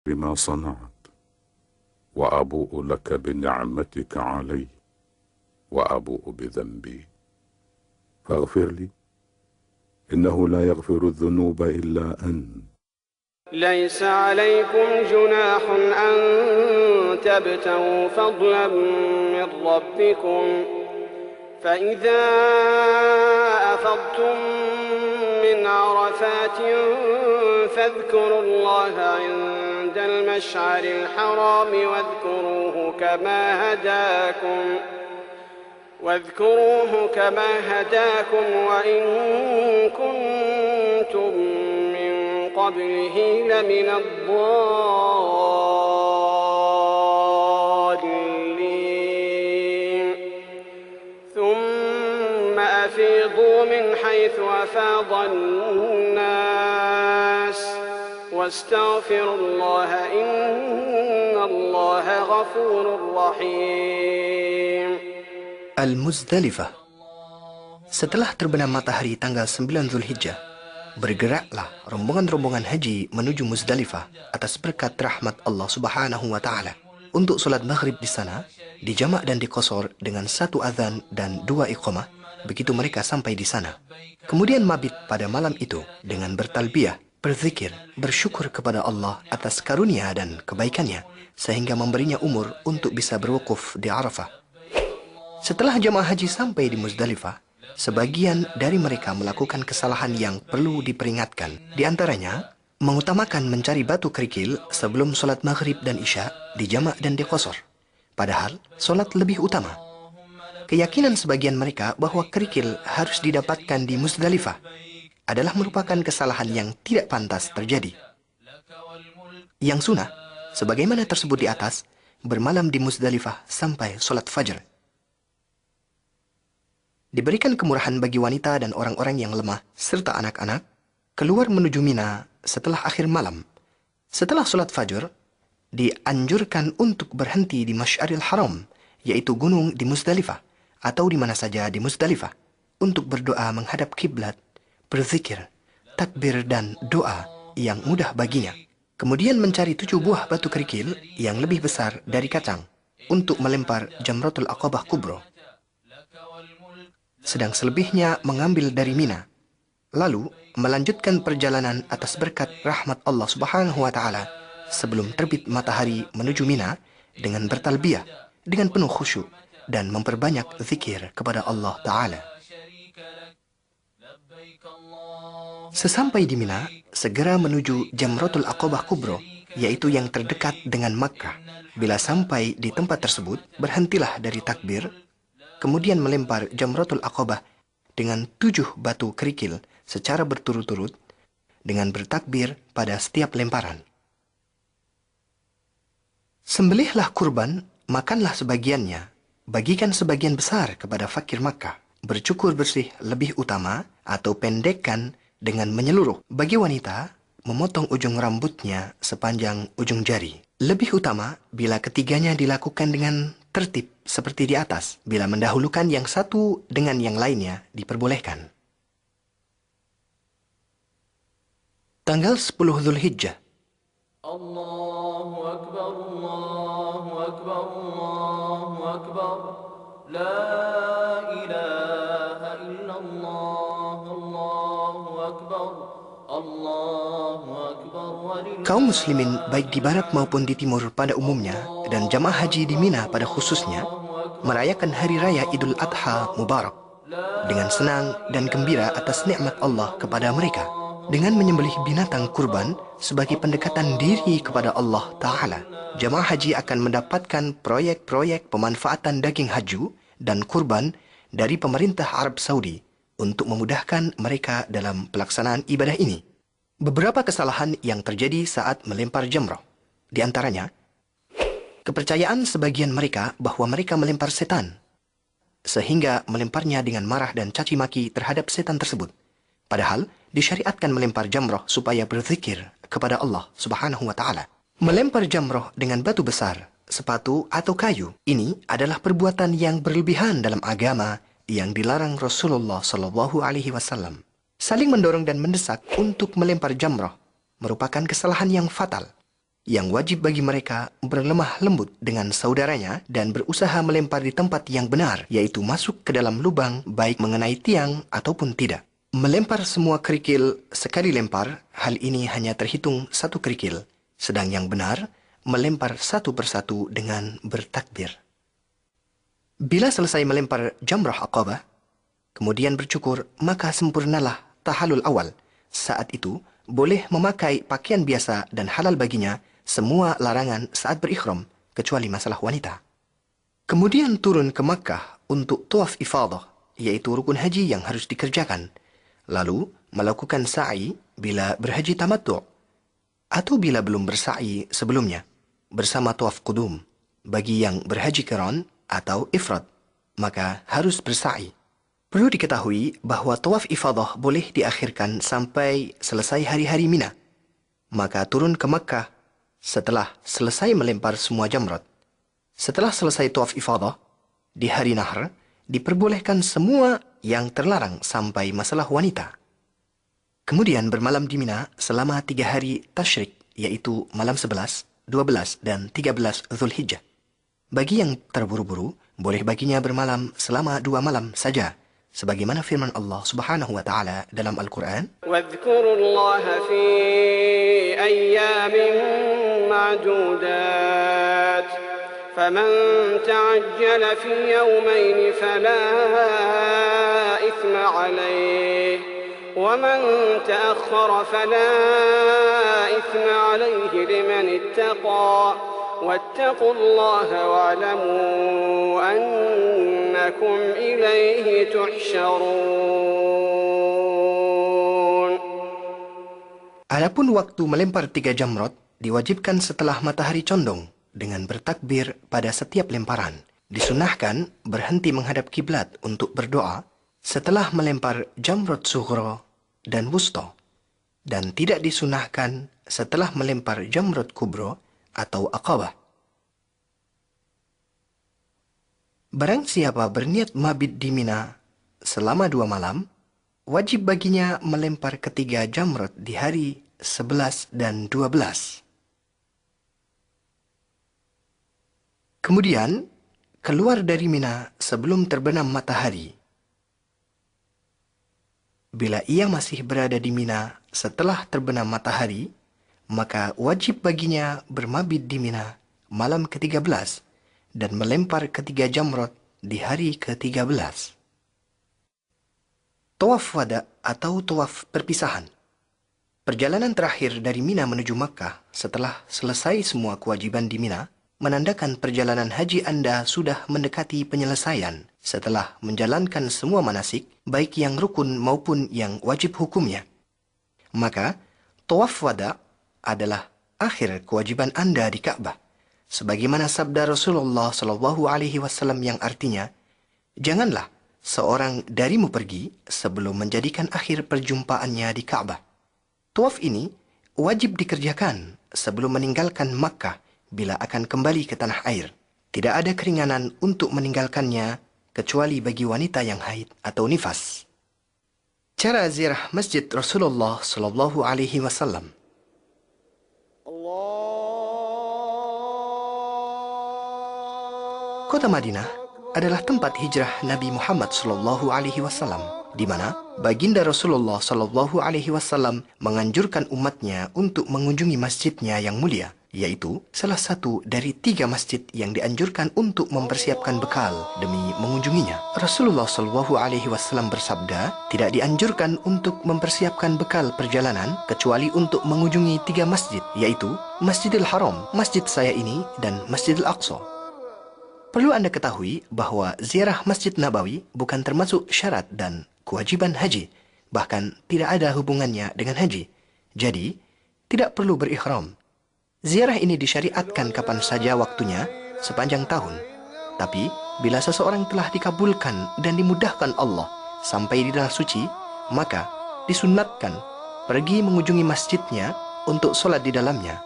بما صنعت وأبوء لك بنعمتك علي وأبوء بذنبي فاغفر لي إنه لا يغفر الذنوب إلا أنت. ليس عليكم جناح أن تبتغوا فضلا من ربكم فإذا أفضتم من عرفات فاذكروا الله عند المشعر الحرام واذكروه كما هداكم وإن كنتم من قبله لمن الضالين ثم أفيضوا من حيث أفاض الناس واستغفروا الله إن الله غفور رحيم. Al-Muzdalifah. Setelah terbenam matahari tanggal 9 Zulhijjah, bergeraklah rombongan-rombongan haji menuju Muzdalifah atas berkat rahmat Allah Subhanahu wa Ta'ala untuk sholat maghrib di sana, dijamak dan diqashar dengan 1 azan dan 2 iqamah begitu mereka sampai di sana. Kemudian mabit pada malam itu dengan bertalbiyah, berzikir, bersyukur kepada Allah atas karunia dan kebaikannya sehingga memberinya umur untuk bisa berwukuf di Arafah. Setelah jamaah haji sampai di Muzdalifah, sebagian dari mereka melakukan kesalahan yang perlu diperingatkan. Di antaranya, mengutamakan mencari batu kerikil sebelum sholat maghrib dan isya dijamak dan diqashar. Padahal, sholat lebih utama. Keyakinan sebagian mereka bahwa kerikil harus didapatkan di Muzdalifah adalah merupakan kesalahan yang tidak pantas terjadi. Yang sunnah, sebagaimana tersebut di atas, bermalam di Muzdalifah sampai sholat fajar. Diberikan kemurahan bagi wanita dan orang-orang yang lemah serta anak-anak keluar menuju Mina setelah akhir malam. Setelah sholat fajar, dianjurkan untuk berhenti di Masy'aril Haram, yaitu gunung di Muzdalifah, atau di mana saja di Muzdalifah, untuk berdoa menghadap kiblat, berzikir, takbir dan doa yang mudah baginya. Kemudian mencari 7 buah batu kerikil yang lebih besar dari kacang untuk melempar Jamratul Aqabah Kubro. Sedang selebihnya mengambil dari Mina. Lalu melanjutkan perjalanan atas berkat rahmat Allah Subhanahu wa Ta'ala sebelum terbit matahari menuju Mina dengan bertalbiyah, dengan penuh khusyuk dan memperbanyak zikir kepada Allah Ta'ala. Sesampai di Mina, segera menuju Jamratul Aqabah Kubro, yaitu yang terdekat dengan Makkah. Bila sampai di tempat tersebut, berhentilah dari takbir, kemudian melempar Jamratul Aqabah dengan 7 batu kerikil secara berturut-turut dengan bertakbir pada setiap lemparan. Sembelihlah kurban, makanlah sebagiannya, bagikan sebagian besar kepada fakir Makkah. Bercukur bersih lebih utama atau pendekkan dengan menyeluruh. Bagi wanita, memotong ujung rambutnya sepanjang ujung jari. Lebih utama bila ketiganya dilakukan dengan tertib seperti di atas. Bila mendahulukan yang satu dengan yang lainnya diperbolehkan. Tanggal 10 Zulhijjah. Allahu Akbar, Allahu Akbar, Allahu Akbar. La ilaha illallah, Allahu Akbar, Allahu Akbar. Kaum muslimin baik di barat maupun di timur pada umumnya dan jamaah haji di Mina pada khususnya merayakan hari raya Idul Adha Mubarak dengan senang dan gembira atas nikmat Allah kepada mereka dengan menyembelih binatang kurban sebagai pendekatan diri kepada Allah Ta'ala. Jamaah haji akan mendapatkan proyek-proyek pemanfaatan daging haju dan kurban dari pemerintah Arab Saudi untuk memudahkan mereka dalam pelaksanaan ibadah ini. Beberapa kesalahan yang terjadi saat melempar jamrah. Di antaranya, kepercayaan sebagian mereka bahwa mereka melempar setan, sehingga melemparnya dengan marah dan caci maki terhadap setan tersebut. Padahal, disyariatkan melempar jamrah supaya berzikir kepada Allah Subhanahu wa Ta'ala. Melempar jamrah dengan batu besar, sepatu atau kayu, ini adalah perbuatan yang berlebihan dalam agama yang dilarang Rasulullah Shallallahu Alaihi Wasallam. Saling mendorong dan mendesak untuk melempar jamrah merupakan kesalahan yang fatal. yang wajib bagi mereka berlemah lembut dengan saudaranya dan berusaha melempar di tempat yang benar, yaitu masuk ke dalam lubang baik mengenai tiang ataupun tidak. Melempar semua kerikil sekali lempar, hal ini hanya terhitung satu kerikil, sedang yang benar melempar satu persatu dengan bertakbir. Bila selesai melempar jamrah Aqabah, kemudian bercukur, maka sempurnalah tahallul awal. Saat itu, boleh memakai pakaian biasa dan halal baginya semua larangan saat berikhram, kecuali masalah wanita. Kemudian turun ke Makkah untuk tawaf ifadah, yaitu rukun haji yang harus dikerjakan. Lalu melakukan sa'i bila berhaji tamattu' atau bila belum bersa'i sebelumnya, bersama tawaf qudum. Bagi yang berhaji qiran atau ifrad, maka harus bersa'i. Perlu diketahui bahawa tawaf ifadah boleh diakhirkan sampai selesai hari-hari Mina. Maka turun ke Makkah setelah selesai melempar semua jamrat. Setelah selesai tawaf ifadah, di hari Nahr, diperbolehkan semua yang terlarang sampai masalah wanita. Kemudian bermalam di Mina selama 3 hari tasyrik, yaitu malam 11, 12, dan 13 Zulhijjah. Bagi yang terburu-buru, boleh baginya bermalam selama 2 malam saja, sebagaimana firman Allah Subhanahu wa taala dalam Al-Qur'an, واذكروا الله في أيام معدودات فمن تعجل في يومين فلا إثم عليه ومن تأخر فلا إثم عليه لمن اتقى واتقوا الله واعلموا أنكم إليه تحشرون. Adapun waktu melempar 3 jamrat diwajibkan setelah matahari condong dengan bertakbir pada setiap lemparan. Disunahkan berhenti menghadap kiblat untuk berdoa setelah melempar jamrat sughra dan wusta, dan tidak disunahkan setelah melempar jamrat kubra atau aqabah. Barang siapa berniat mabit di Mina selama 2 malam, wajib baginya melempar ketiga jamrat di hari 11 dan 12. Kemudian, keluar dari Mina sebelum terbenam matahari. Bila ia masih berada di Mina setelah terbenam matahari, maka wajib baginya bermabit di Mina malam ke-13 dan melempar ketiga jamrat di hari ke-13. Tawaf wada atau tawaf perpisahan. Perjalanan terakhir dari Mina menuju Makkah setelah selesai semua kewajiban di Mina menandakan perjalanan haji Anda sudah mendekati penyelesaian setelah menjalankan semua manasik, baik yang rukun maupun yang wajib hukumnya. Maka, tawaf wada adalah akhir kewajiban Anda di Ka'bah, sebagaimana sabda Rasulullah SAW yang artinya, janganlah seorang darimu pergi sebelum menjadikan akhir perjumpaannya di Ka'bah. Tawaf ini wajib dikerjakan sebelum meninggalkan Makkah bila akan kembali ke tanah air. Tidak ada keringanan untuk meninggalkannya kecuali bagi wanita yang haid atau nifas. Cara ziarah Masjid Rasulullah SAW. Kota Madinah adalah tempat hijrah Nabi Muhammad SAW, di mana baginda Rasulullah SAW menganjurkan umatnya untuk mengunjungi masjidnya yang mulia, yaitu salah satu dari 3 masjid yang dianjurkan untuk mempersiapkan bekal demi mengunjunginya. Rasulullah SAW bersabda, tidak dianjurkan untuk mempersiapkan bekal perjalanan kecuali untuk mengunjungi 3 masjid, yaitu Masjidil Haram, masjid saya ini, dan Masjidil Aqsa. Perlu Anda ketahui bahawa ziarah Masjid Nabawi bukan termasuk syarat dan kewajiban haji, bahkan tidak ada hubungannya dengan haji. Jadi, tidak perlu berikhram. Ziarah ini disyariatkan kapan saja waktunya, sepanjang tahun. Tapi, bila seseorang telah dikabulkan dan dimudahkan Allah sampai di tanah suci, maka disunnatkan pergi mengunjungi masjidnya untuk solat di dalamnya.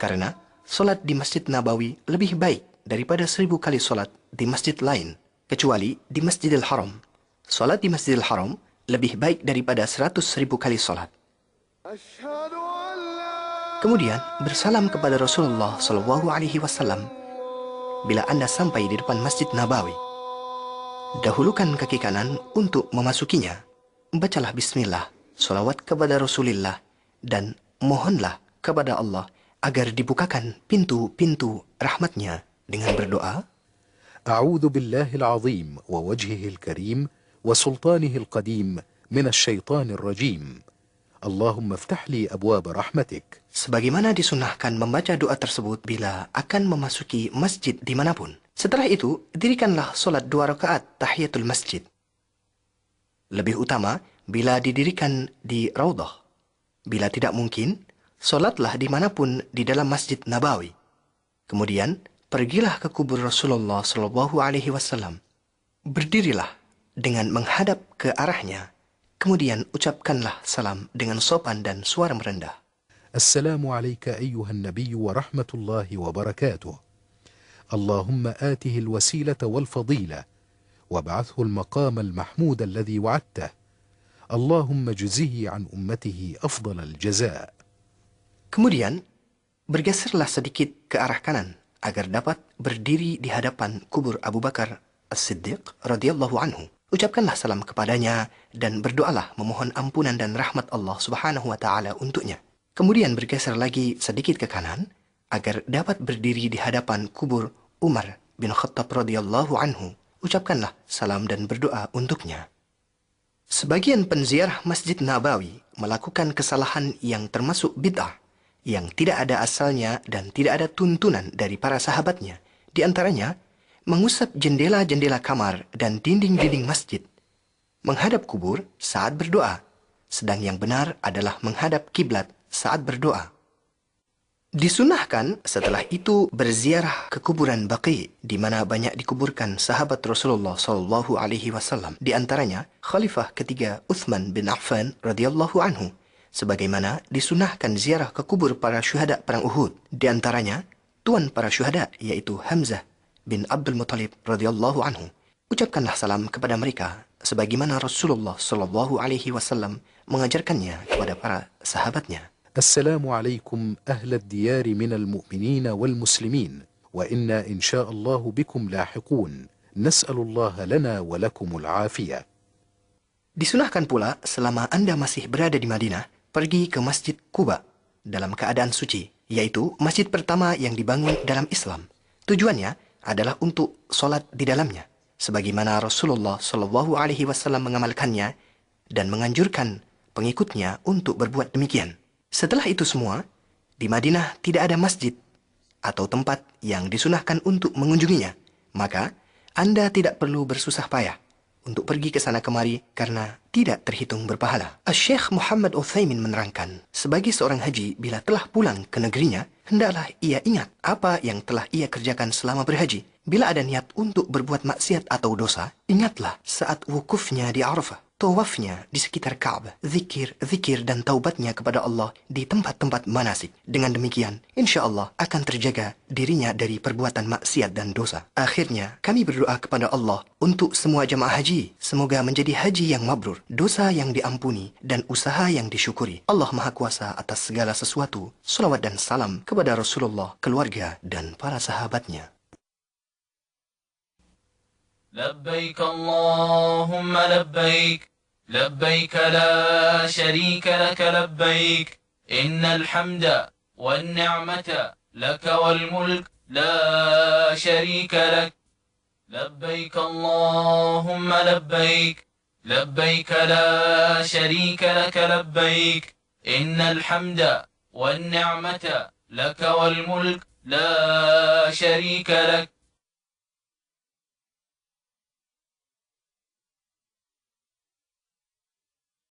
Karena solat di Masjid Nabawi lebih baik daripada 1000 kali solat di masjid lain, kecuali di Masjidil Haram. Solat di Masjidil Haram lebih baik daripada 100.000 kali solat. Kemudian bersalam kepada Rasulullah Shallallahu Alaihi Wasallam bila Anda sampai di depan Masjid Nabawi. Dahulukan kaki kanan untuk memasukinya. Bacalah bismillah, salawat kepada Rasulullah, dan mohonlah kepada Allah agar dibukakan pintu-pintu rahmatnya dengan berdoa. أعوذ بالله العظيم ووجهه الكريم وسلطانه القديم من الشيطان الرجيم اللهم افتح لي أبواب رحمتك. Sebagaimana disunahkan membaca doa tersebut bila akan memasuki masjid dimanapun. Setelah itu, dirikanlah solat 2 rakaat tahiyatul masjid. Lebih utama bila didirikan di Raudhah. Bila tidak mungkin, solatlah dimanapun di dalam Masjid Nabawi. Kemudian, pergilah ke kubur Rasulullah Shallallahu Alaihi Wasallam. Berdirilah dengan menghadap ke arahnya. Kemudian ucapkanlah salam dengan sopan dan suara merendah. السلام عليك أيها النبي ورحمة الله وبركاته اللهم آته الوسيلة والفضيلة وابعثه المقام المحمود الذي وعدته اللهم جزه عن أمته أفضل الجزاء. Kemudian, bergeserlah sedikit ke arah kanan agar dapat berdiri di hadapan kubur Abu Bakar As-Siddiq radhiyallahu anhu. Ucapkanlah salam kepadanya dan berdoalah memohon ampunan dan rahmat Allah Subhanahu wa taala untuknya. Kemudian bergeser lagi sedikit ke kanan agar dapat berdiri di hadapan kubur Umar bin Khattab radhiyallahu anhu. Ucapkanlah salam dan berdoa untuknya. Sebagian penziarah Masjid Nabawi melakukan kesalahan yang termasuk bid'ah yang tidak ada asalnya dan tidak ada tuntunan dari para sahabatnya. Di antaranya, mengusap jendela-jendela kamar dan dinding-dinding masjid, menghadap kubur saat berdoa, sedang yang benar adalah menghadap kiblat saat berdoa. Disunahkan setelah itu berziarah ke kuburan Baqi, di mana banyak dikuburkan sahabat Rasulullah Shallallahu Alaihi Wasallam. Di antaranya Khalifah ketiga Uthman bin Affan radhiyallahu anhu. Sebagaimana disunahkan ziarah ke kubur para syuhada perang Uhud. Di antaranya tuan para syuhada yaitu Hamzah bin Abdul Muttalib radhiyallahu anhu. Ucapkanlah salam kepada mereka sebagaimana Rasulullah Shallallahu Alaihi Wasallam mengajarkannya kepada para sahabatnya. السلام عليكم أهل الديار من المؤمنين والمسلمين وإنا إن شاء الله بكم لاحقون نسأل الله لنا ولكم العافية. Disunahkan pula selama Anda masih berada di Madinah, pergi ke Masjid Quba dalam keadaan suci, yaitu masjid pertama yang dibangun dalam Islam. Tujuannya adalah untuk solat di dalamnya, sebagaimana Rasulullah Shallallahu Alaihi Wasallam mengamalkannya dan menganjurkan pengikutnya untuk berbuat demikian. Setelah itu semua, di Madinah tidak ada masjid atau tempat yang disunahkan untuk mengunjunginya. Maka, Anda tidak perlu bersusah payah untuk pergi ke sana kemari karena tidak terhitung berpahala. Syekh Muhammad Utsaimin menerangkan, sebagai seorang haji bila telah pulang ke negerinya, hendaklah ia ingat apa yang telah ia kerjakan selama berhaji. Bila ada niat untuk berbuat maksiat atau dosa, ingatlah saat wukufnya di Arafah, tawafnya di sekitar Ka'bah, zikir dan taubatnya kepada Allah di tempat-tempat manasik. Dengan demikian, insya Allah akan terjaga dirinya dari perbuatan maksiat dan dosa. Akhirnya, kami berdoa kepada Allah untuk semua jamaah haji. Semoga menjadi haji yang mabrur, dosa yang diampuni, dan usaha yang disyukuri. Allah Maha Kuasa atas segala sesuatu. Salawat dan salam kepada Rasulullah, keluarga, dan para sahabatnya. لبيك اللهم لبيك لبيك لا شريك لك لبيك إن الحمد والنعمة لك والملك لا شريك لك لبيك اللهم لبيك لبيك لا شريك لك لبيك إن الحمد والنعمة لك والملك لا شريك لك